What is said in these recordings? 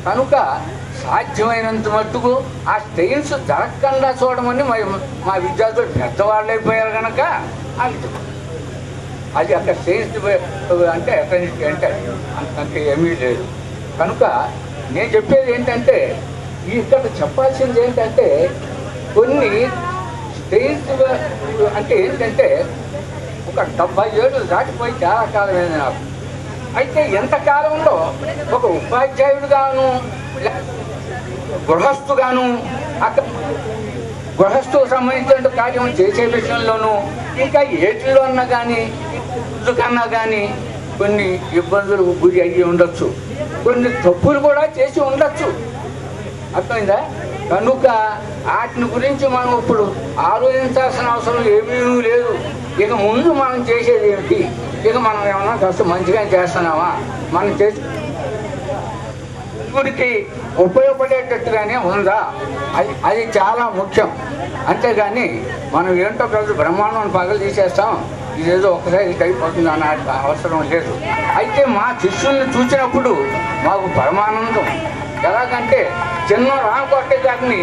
కనుక సాధ్యమైనంత మట్టుకు ఆ స్టెయిన్స్ జరగకుండా చూడమని మా విద్యార్థులు పెద్దవాళ్ళు అయిపోయారు కనుక అది అక్కడ స్టెయిన్స్ అంటే అంటే అంతే ఏమీ లేదు. కనుక నేను చెప్పేది ఏంటంటే ఇక్కడ చెప్పాల్సింది ఏంటంటే కొన్ని స్టెయిన్స్ అంటే ఏంటంటే ఒక 70 ఏళ్ళు దాటిపోయి చాలా కాలమైంది నాకు. అయితే ఎంతకాలంలో ఒక ఉపాధ్యాయుడుగాను గృహస్థుగాను అక్కడ గృహస్థుకు సంబంధించిన కార్యం చేసే విషయంలోనూ ఇంకా ఏటిలో అన్నా కానీ కన్నా కానీ కొన్ని ఇబ్బందులకు గురి అయ్యి ఉండొచ్చు, కొన్ని తప్పులు కూడా చేసి ఉండొచ్చు. అర్థమైందా? కనుక వాటిని గురించి మనం ఇప్పుడు ఆలోచించాల్సిన అవసరం ఏమీ లేదు. ఇక ముందు మనం చేసేది ఏమిటి, ఇక మనం ఏమన్నా కాస్త మంచిగా చేస్తున్నామా, మనం చేసి గురికి ఉపయోగపడేటట్టుగానే ఉందా, అది చాలా ముఖ్యం. అంతేగాని మనం ఏంటో పెద్ద బ్రహ్మాండం పగలు తీసేస్తాం, ఇదేదో ఒకసారి ఇది అయిపోతుంది అన్న అవసరం లేదు. అయితే మా శిష్యుల్ని చూసినప్పుడు మాకు పరమానందం. ఎలాగంటే చిన్న రామకోట గారిని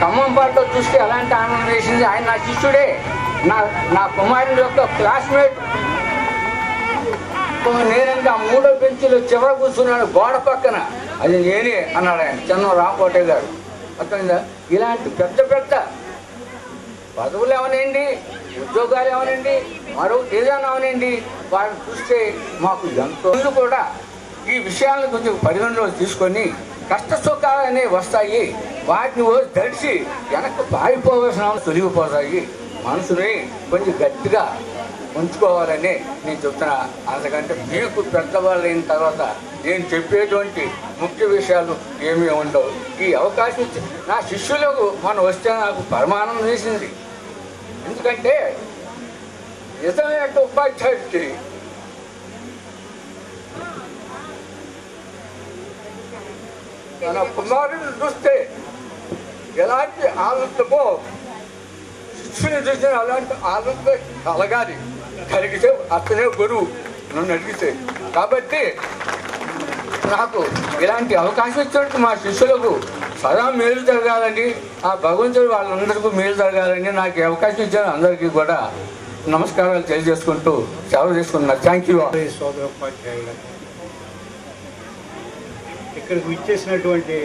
ఖమ్మంపాటిలో చూస్తే ఎలాంటి ఆనందం వేసింది. ఆయన నా శిష్యుడే, నా కుమారుని యొక్క క్లాస్మేట్. నేనంటే ఆ 3వ బెంచ్లో చివర కూర్చున్నాడు గోడ పక్కన, అది నేనే అన్నాడు ఆయన, చిన్న రామకోట గారు. అర్థమైందా? ఇలాంటి పెద్ద పెద్ద పదవులు ఏమనండి, ఉద్యోగాలు ఏమనండి, మరొకటి ఏదైనా అవనండి, వారిని చూస్తే మాకు ఎంతో కూడా ఈ విషయాలను కొంచెం పరిగణలోకి తీసుకొని కష్ట సుఖాలు అనేవి వస్తాయి, వాటిని తడిసి వెనక్కి పారిపోవలసిన తొలగిపోతాయి. మనసుని కొంచెం గట్టిగా ఉంచుకోవాలని నేను చెప్తున్నా. అందుకంటే మీకు పెద్దవాళ్ళు అయిన తర్వాత నేను చెప్పేటువంటి ముఖ్య విషయాలు ఏమీ ఉండవు. ఈ అవకాశం ఇచ్చి నా శిష్యులకు మనం వస్తే నాకు పరమానందం వేసింది. ఎందుకంటే నిజమైన ఉపాధ్యాయుడికి తన కుమారుని చూస్తే ఎలాంటి ఆనందమో శిష్యుని చూసిన అలాంటి ఆనందం కలగాలి. కలిగితే అతనే గురువు నన్ను అడిగితే. కాబట్టి నాకు ఇలాంటి అవకాశం ఇచ్చినట్టు మా శిష్యులకు సదా మేలు జరగాలని, ఆ భగవంతుడు వాళ్ళందరికీ మేలు జరగాలని నాకు అవకాశం ఇచ్చాను. అందరికీ కూడా నమస్కారాలు తెలియజేసుకుంటూ సెలవు తీసుకున్నారు. Thank you. సోదరోపాధ్యాయులకు, ఇక్కడికి విచ్చేసినటువంటి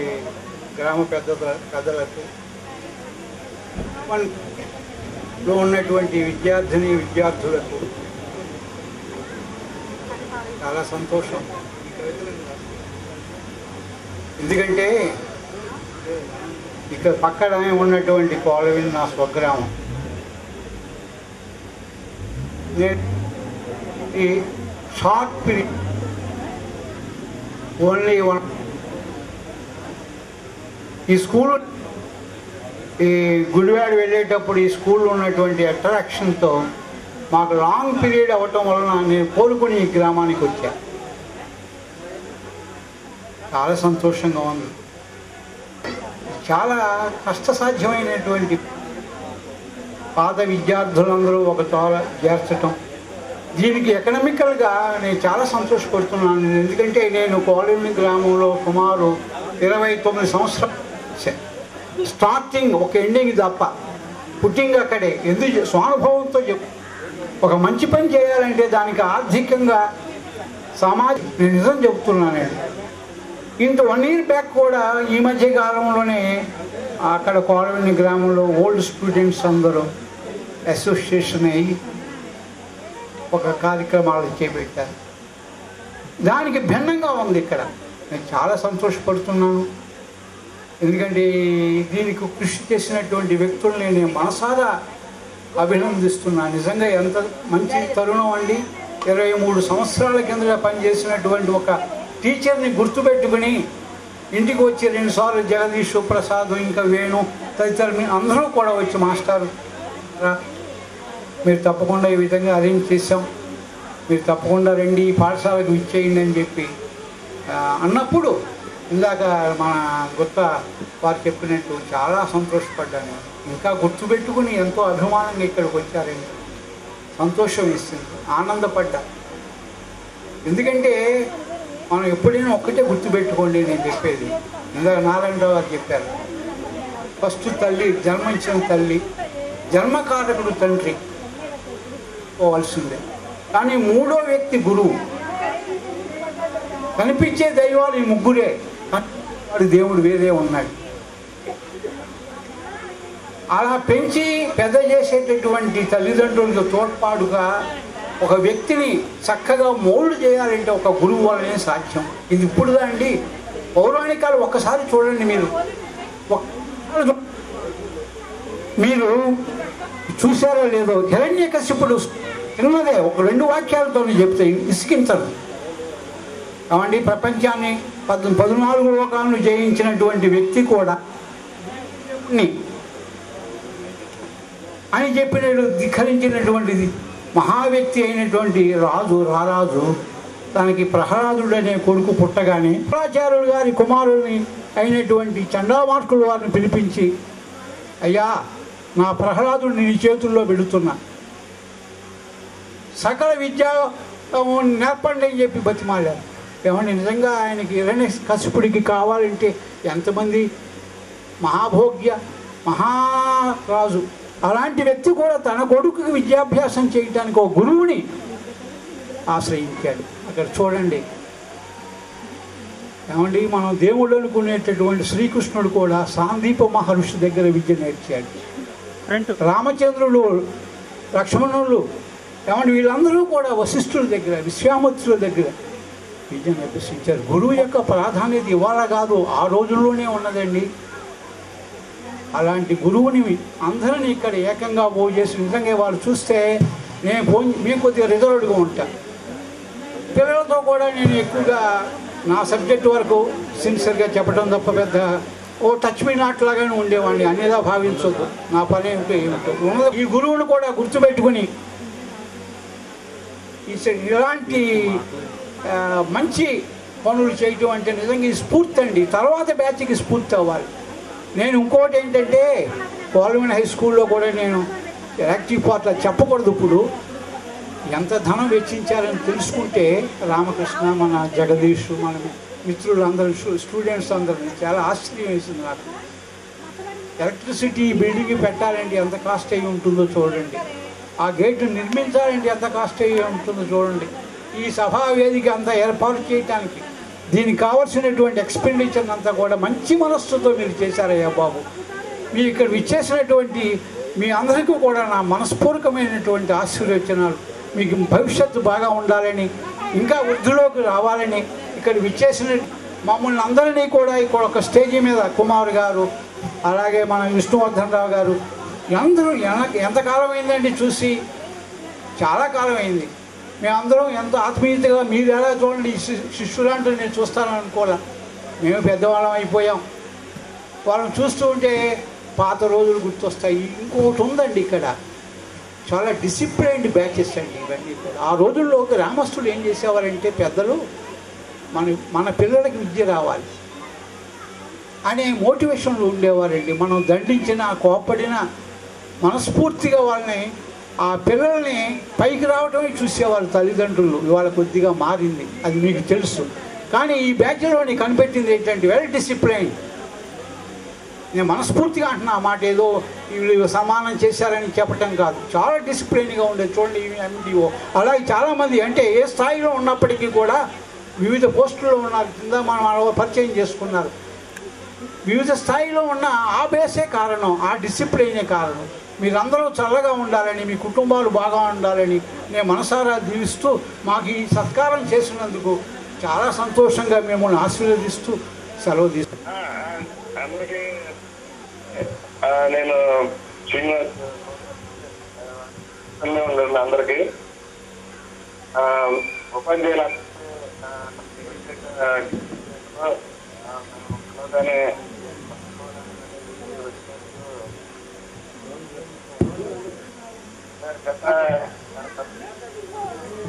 గ్రామ పెద్దలకు, మనలో ఉన్నటువంటి విద్యార్థులకు చాలా సంతోషం. ఎందుకంటే ఇక్కడ పక్కనే ఉన్నటువంటి కోలవిల్ నా స్వగ్రామం. నేను ఈ షార్ట్ పీరియడ్ ఓన్లీ ఈ స్కూల్ ఈ గుడివాడ వెళ్ళేటప్పుడు ఈ స్కూల్లో ఉన్నటువంటి అట్రాక్షన్తో మాకు లాంగ్ పీరియడ్ అవ్వటం వలన నేను కోరుకుని ఈ గ్రామానికి వచ్చా. చాలా సంతోషంగా ఉంది. చాలా కష్టసాధ్యమైనటువంటి పాత విద్యార్థులందరూ ఒక చోట చేర్చటం, దీనికి ఎకనామికల్గా నేను చాలా సంతోషపడుతున్నాను. ఎందుకంటే నేను కోలవిల్ గ్రామంలో సుమారు 29 సంవత్సరాలు స్టార్టింగ్, ఒక ఎండింగ్ తప్ప పుట్టింగ్ అక్కడే. ఎందుకు స్వానుభవంతో ఒక మంచి పని చేయాలంటే దానికి ఆర్థికంగా నేను నిజం చెబుతున్నాను. నేను ఇంత 1 year బ్యాక్ కూడా ఈ మధ్య కాలంలోనే అక్కడ కోలవిల్ గ్రామంలో ఓల్డ్ స్టూడెంట్స్ అందరూ అసోసియేషన్ అయ్యి ఒక కార్యక్రమాలు చేపట్టారు. దానికి భిన్నంగా ఉంది ఇక్కడ. నేను చాలా సంతోషపడుతున్నాను. ఎందుకంటే దీనికి కృషి చేసినటువంటి వ్యక్తుల్ని నేను మనసారా అభినందిస్తున్నాను. నిజంగా ఎంత మంచి తరుణం అండి. 23 సంవత్సరాల కింద పనిచేసినటువంటి ఒక టీచర్ని గుర్తుపెట్టుకుని ఇంటికి వచ్చి 2 సార్లు జగదీష్, ప్రసాద్, ఇంకా వేణు తదితరులు అందరూ కూడా వచ్చి మాస్టారు మీరు తప్పకుండా ఈ విధంగా అరేంజ్ చేసాం, మీరు తప్పకుండా రండి ఈ పాఠశాలకు ఇచ్చేయండి అని చెప్పి అన్నప్పుడు ఇందాక మన గుత్త వారు చెప్పినట్టు చాలా సంతోషపడ్డాను. ఇంకా గుర్తుపెట్టుకుని ఎంతో అభిమానంగా ఇక్కడికి వచ్చారని సంతోషం ఇస్తుంది, ఆనందపడ్డా. ఎందుకంటే మనం ఎప్పుడైనా ఒక్కటే గుర్తుపెట్టుకోండి నేను చెప్పేది. ఇందాక నారాయణరావు గారు చెప్పారు, ఫస్ట్ తల్లి, జన్మించిన తల్లి, జన్మకారకుడు తండ్రి పోవాల్సిందే. కానీ మూడో వ్యక్తి గురువు. కనిపించే దైవాలు ఈ ముగ్గురే, వాడు దేవుడు వేరే ఉన్నాడు. అలా పెంచి పెద్ద చేసేటటువంటి తల్లిదండ్రులకు తోడ్పాటుగా ఒక వ్యక్తిని చక్కగా మోల్డ్ చేయాలంటే ఒక గురువు వల్లనే సాధ్యం. ఇది ఇప్పుడుదా అండి, పౌరాణికాలు ఒక్కసారి చూడండి. మీరు చూసారో లేదో, హిరణ్యకశిపుడు చిన్నదే ఒక 2 వాక్యాలతో చెప్తే ఇసికించరు. కాబట్టి ప్రపంచాన్ని 14 లోకాలను జయించినటువంటి వ్యక్తి కూడా అని చెప్పినట్టు ధిక్కరించినటువంటిది మహా వ్యక్తి అయినటువంటి రారాజు తనకి ప్రహ్లాదుడు అనే కొడుకు పుట్టగానే శుక్రాచార్యుడు గారి కుమారుని అయినటువంటి చండామార్కుడు వారిని పిలిపించి, అయ్యా నా ప్రహ్లాదుడిని నీ చేతుల్లో పెడుతున్నా, సకల విద్య నేర్పండి అని చెప్పి బతిమాలారు. ఏమండి, నిజంగా ఆయనకి హిరణ్యకశిపుడికి కావాలంటే ఎంతమంది మహాభోగ్య మహారాజు, అలాంటి వ్యక్తి కూడా తన కొడుకుకి విద్యాభ్యాసం చేయడానికి ఒక గురువుని ఆశ్రయించాడు. అక్కడ చూడండి ఏమండి, మనం దేవుడు అనుకునేటటువంటి శ్రీకృష్ణుడు కూడా సాందీప మహర్షి దగ్గర విద్య నేర్చాడు. రామచంద్రుడు, లక్ష్మణులు, ఏమంటే వీళ్ళందరూ కూడా వశిష్ఠుల దగ్గర, విశ్వామిత్రుల దగ్గర విద్యను అభ్యసించారు. గురువు యొక్క ప్రాధాన్యత ఇవాళ కాదు, ఆ రోజుల్లోనే ఉన్నదండి. అలాంటి గురువుని అందరినీ ఇక్కడ ఏకంగా పోగు చేసి, నిజంగా వాళ్ళు చూస్తే మేము కొద్దిగా రిజర్వ్డ్గా ఉంటాను. పిల్లలతో కూడా నేను ఎక్కువగా నా సబ్జెక్ట్ వరకు సిన్సియర్గా చెప్పడం తప్ప పెద్ద టచ్ మీ నాట్ లాగానే ఉండేవాడిని. అన్నిదా భావించొద్దు, నా పని ఏమిటో ఏమిటో. ఈ గురువును కూడా గుర్తుపెట్టుకుని ఇలాంటి మంచి పనులు చేయటం అంటే నిజంగా ఈ స్ఫూర్తి అండి. తర్వాత బ్యాచ్కి స్ఫూర్తి అవ్వాలి. నేను ఇంకోటి ఏంటంటే, గవర్నమెంట్ హై స్కూల్లో కూడా నేను యాక్టివ్ పార్ట్లో చెప్పకూడదు. ఇప్పుడు ఎంత ధనం వెచ్చించారని తెలుసుకుంటే రామకృష్ణ, మన జగదీష్, మన మిత్రులందరూ, స్టూడెంట్స్ అందరినీ చాలా ఆశ్చర్యం వేసింది నాకు. ఎలక్ట్రిసిటీ బిల్డింగ్ పెట్టాలంటే ఎంత కాస్ట్ అయ్యి ఉంటుందో చూడండి, ఆ గేటు నిర్మించాలంటే ఎంత కాస్ట్ అయ్యి ఉంటుందో చూడండి, ఈ సభా వేదిక అంతా ఏర్పాటు చేయడానికి దీనికి కావాల్సినటువంటి ఎక్స్పెండిచర్ అంతా కూడా మంచి మనస్సుతో మీరు చేశారయ్యా బాబు. మీరు ఇక్కడ విచ్చేసినటువంటి మీ అందరికీ కూడా నా మనస్పూర్వకమైనటువంటి ఆశీర్వచనాలు. మీకు భవిష్యత్తు బాగా ఉండాలని, ఇంకా వృద్ధిలోకి రావాలని, ఇక్కడ విచ్చేసిన మమ్మల్ని అందరినీ కూడా ఇక్కడ ఒక స్టేజీ మీద కుమార్ గారు, అలాగే మన విష్ణువర్ధన్ రావు గారు, అందరూ ఎంతకాలం అయిందండి చూసి, చాలా కాలం అయింది. మేమందరం ఎంత ఆత్మీయతగా, మీరు ఎలా చూడండి శిష్యులంటూ నేను చూస్తానని అనుకోలే. మేము పెద్దవాళ్ళం అయిపోయాం. వాళ్ళని చూస్తూ ఉంటే పాత రోజులు గుర్తొస్తాయి. ఇంకొకటి ఉందండి, ఇక్కడ చాలా డిసిప్లైన్డ్ బ్యాచెస్ అండి ఇవన్నీ కూడా. ఆ రోజుల్లో గ్రామస్తులు ఏం చేసేవారంటే, పెద్దలు మన పిల్లలకి విద్య రావాలి అనే మోటివేషన్లు ఉండేవారండి. మనం దండించినా కోప్పడినా మనస్ఫూర్తిగా వాళ్ళని, ఆ పిల్లల్ని పైకి రావడమే చూసేవారు తల్లిదండ్రులు. ఇవాళ కొద్దిగా మారింది, అది మీకు తెలుసు. కానీ ఈ బ్యాచ్లోని కనిపెట్టింది ఏంటంటే వెల్ డిసిప్లైన్. నేను మనస్ఫూర్తిగా అంటున్నా ఆ మాట, ఏదో వీళ్ళు సమానం చేశారని చెప్పటం కాదు. చాలా డిసిప్లైన్గా ఉండేది. చూడండి ఎండిఓ, అలాగే చాలామంది అంటే ఏ స్థాయిలో ఉన్నప్పటికీ కూడా వివిధ పోస్టుల్లో ఉన్నారు. కింద మనం పరిచయం చేసుకున్నారు. వివిధ స్థాయిలో ఉన్న ఆ బేసే కారణం, ఆ డిసిప్లైనే కారణం. మీరందరూ చల్లగా ఉండాలని, మీ కుటుంబాలు బాగా ఉండాలని నేను మనసారా దీవిస్తూ, మాకు ఈ సత్కారం చేసినందుకు చాలా సంతోషంగా మిమ్మల్ని ఆశీర్వదిస్తూ సెలవు తీసుకుంటాను. నేను శ్రీనివాస్ అందరికీ ఉపాధ్యాయుల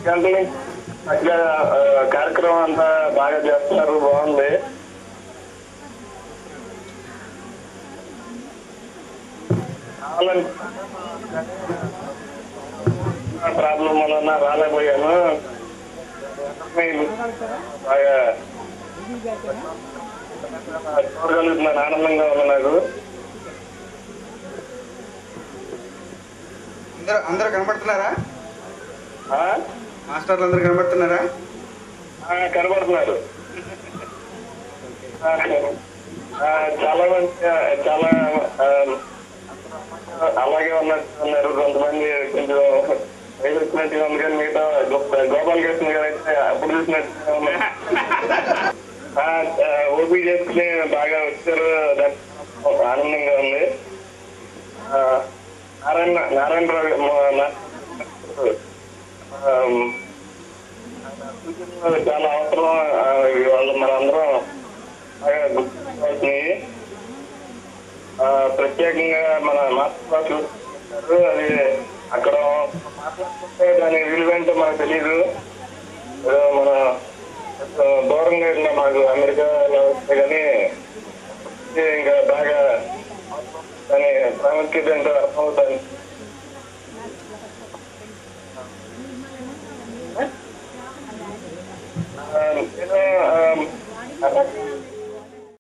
గంటల మధ్య కార్యక్రమం అంతా బాగా చేస్తున్నారు, బాగుంది. ప్రాబ్లం వలన రాలేకపోయాను. ఆత్మీయులు బాగా చూడగలుగుతున్నాను, ఆనందంగా ఉంది నాకు. అందరూ కనబడుతున్నారా? ఆ? మాస్టర్లు అందరూ కనబడుతున్నారా? కనబడుతున్నారు. చాలా మంది చాలా అలాగే ఉన్నారు. కొంతమంది కొంచెం వయసు వచ్చినట్టుగా ఉంది, కానీ మిగతా గోపాల్ కృష్ణ గారు అయితే అప్పుడు చూసినట్టుగా ఉన్నారు. ఓపీ చేసుకుని బాగా వచ్చారు, ఆనందంగా ఉంది. నారాయణరావు చాలా అవసరం, వాళ్ళు మనందరం బాగా గుర్తుపెట్టుకోవాల్సినవి. ప్రత్యేకంగా మన మాస్టర్ క్లాసులు అది అక్కడ మాట్లాడుతుంటే దాని విలువేంటో మనకు తెలీదు. మన దూరంగా వెళ్ళినా మాకు అమెరికాలో వస్తే కానీ ఇంకా బాగా దాని ప్రాముఖ్యత ఏంటో అర్థమవుతుంది. నేను